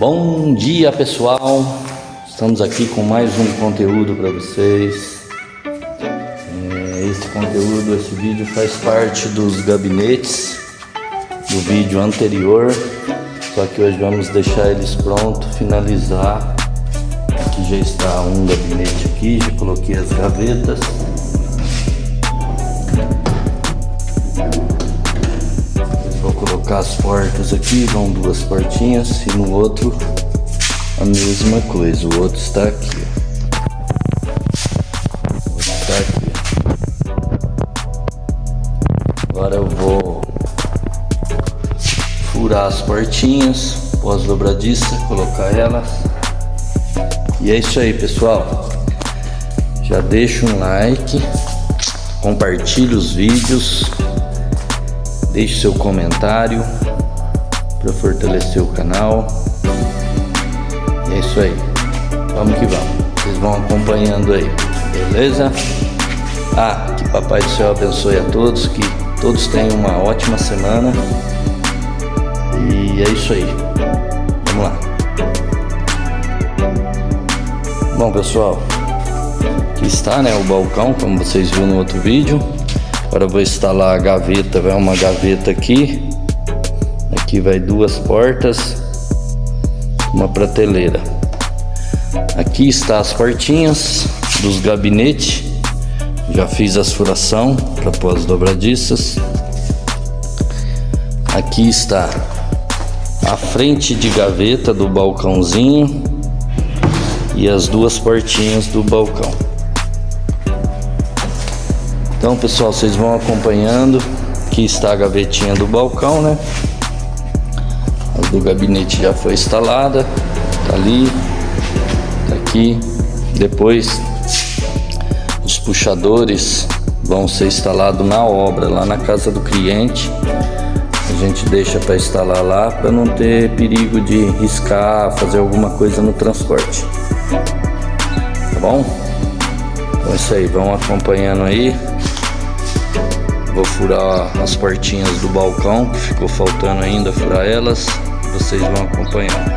Bom dia, pessoal, estamos aqui com mais um conteúdo para vocês. Esse vídeo faz parte dos gabinetes do vídeo anterior, só que hoje vamos deixar eles prontos, finalizar. Aqui já está um gabinete aqui, já coloquei as gavetas. Vou colocar as portas aqui, vão duas portinhas, e no outro a mesma coisa. O outro está aqui, o outro está aqui. Agora eu vou furar as portinhas pós-dobradiça, colocar elas. E é isso aí, pessoal. Já deixa um like, compartilhe os vídeos, deixe seu comentário para fortalecer o canal. E é isso aí. Vamos que vamos. Vocês vão acompanhando aí, beleza? Que papai do céu abençoe a todos, que todos tenham uma ótima semana. E é isso aí. Vamos lá. Bom, pessoal, aqui está, né, o balcão, como vocês viram no outro vídeo. Agora eu vou instalar a gaveta. Vai uma gaveta aqui. Aqui vai duas portas, uma prateleira. Aqui está as portinhas dos gabinetes. Já fiz as furação para pôr as dobradiças. Aqui está a frente de gaveta do balcãozinho e as duas portinhas do balcão. Então, pessoal, vocês vão acompanhando. Aqui está a gavetinha do balcão, né? A do gabinete já foi instalada, tá ali, tá aqui. Depois os puxadores vão ser instalados na obra, lá na casa do cliente. A gente deixa para instalar lá, para não ter perigo de riscar, fazer alguma coisa no transporte. Tá bom? Então é isso aí, vão acompanhando aí. Vou furar as portinhas do balcão, que ficou faltando ainda furar elas. Vocês vão acompanhando.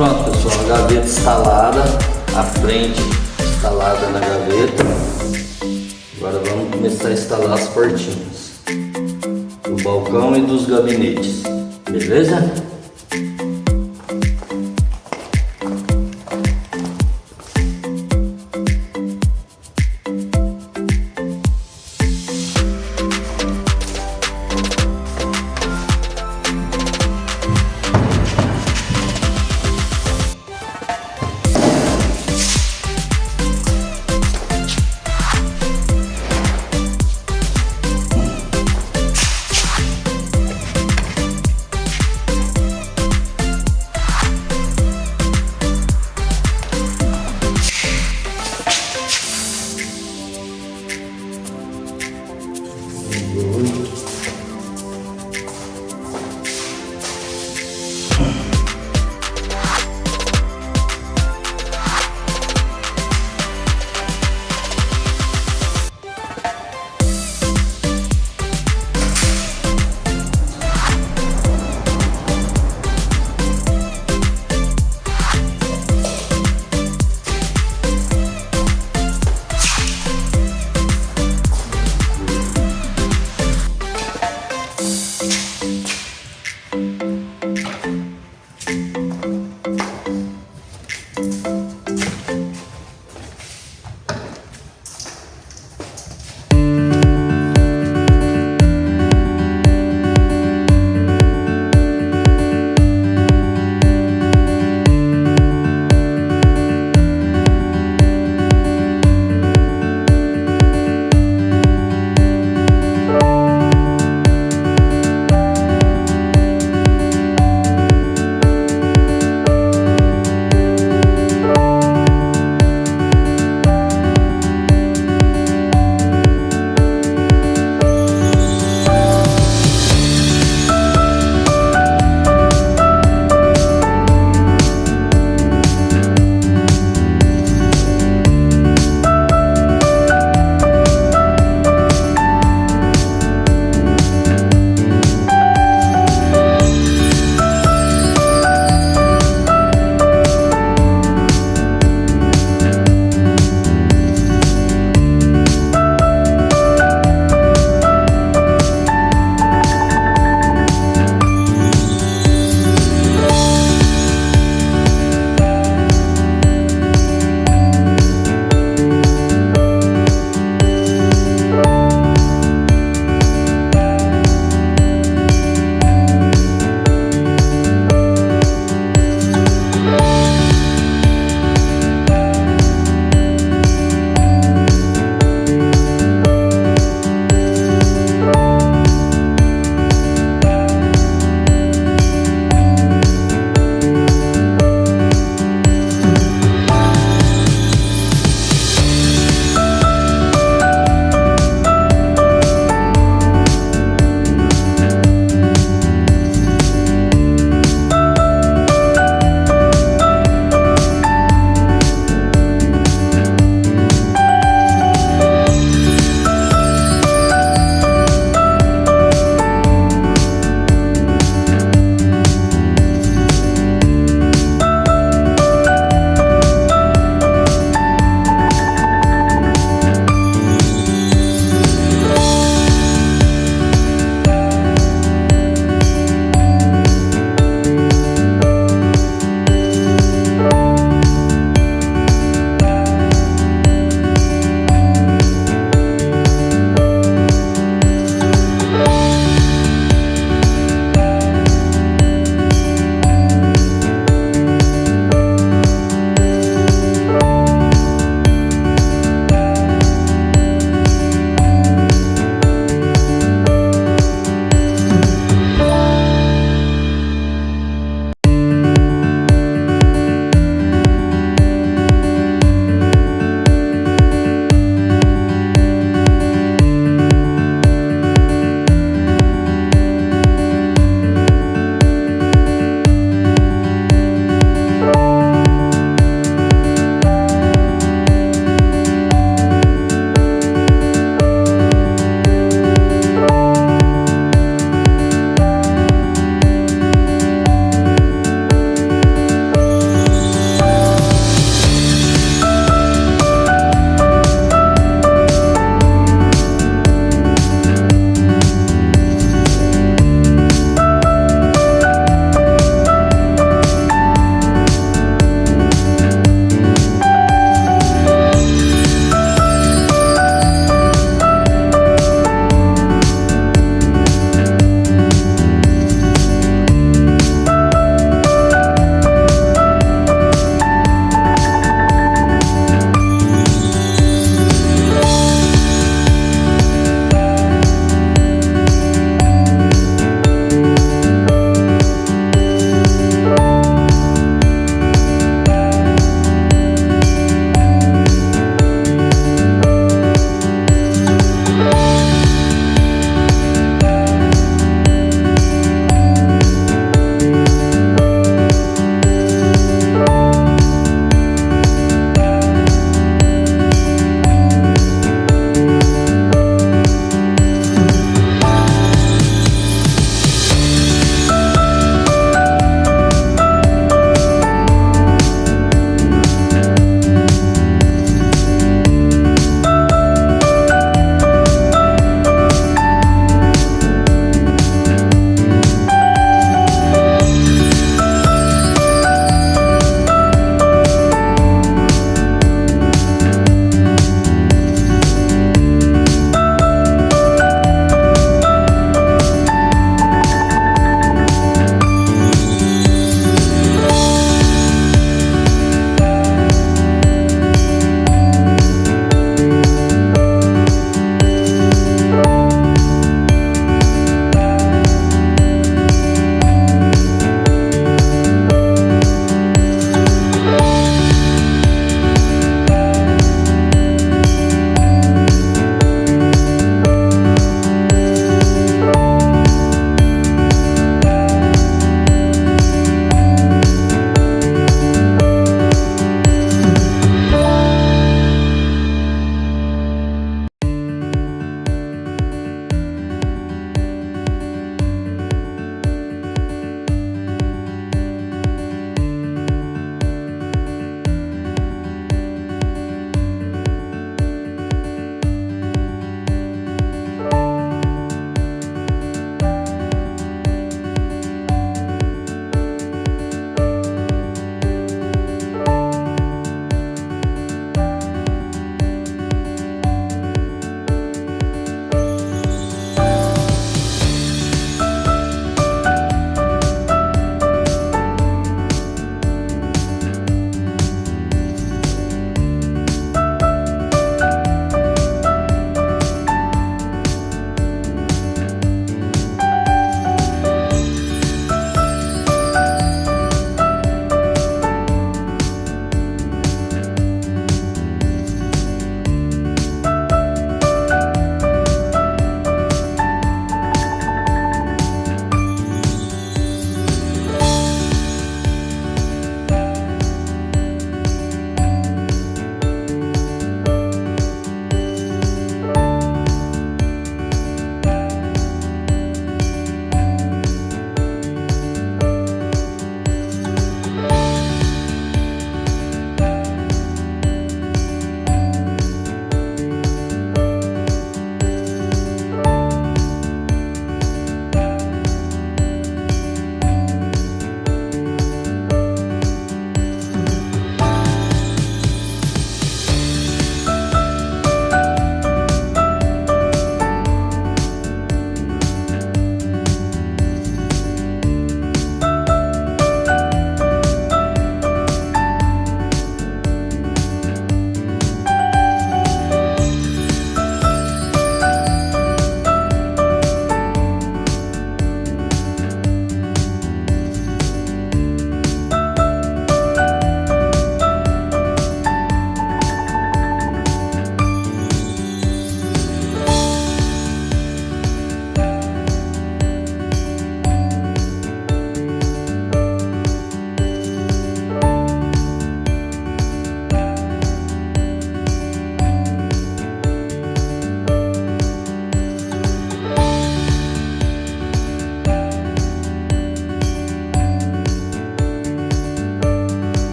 Pronto, pessoal, a gaveta instalada, a frente instalada na gaveta. Agora vamos começar a instalar as portinhas do balcão e dos gabinetes, beleza?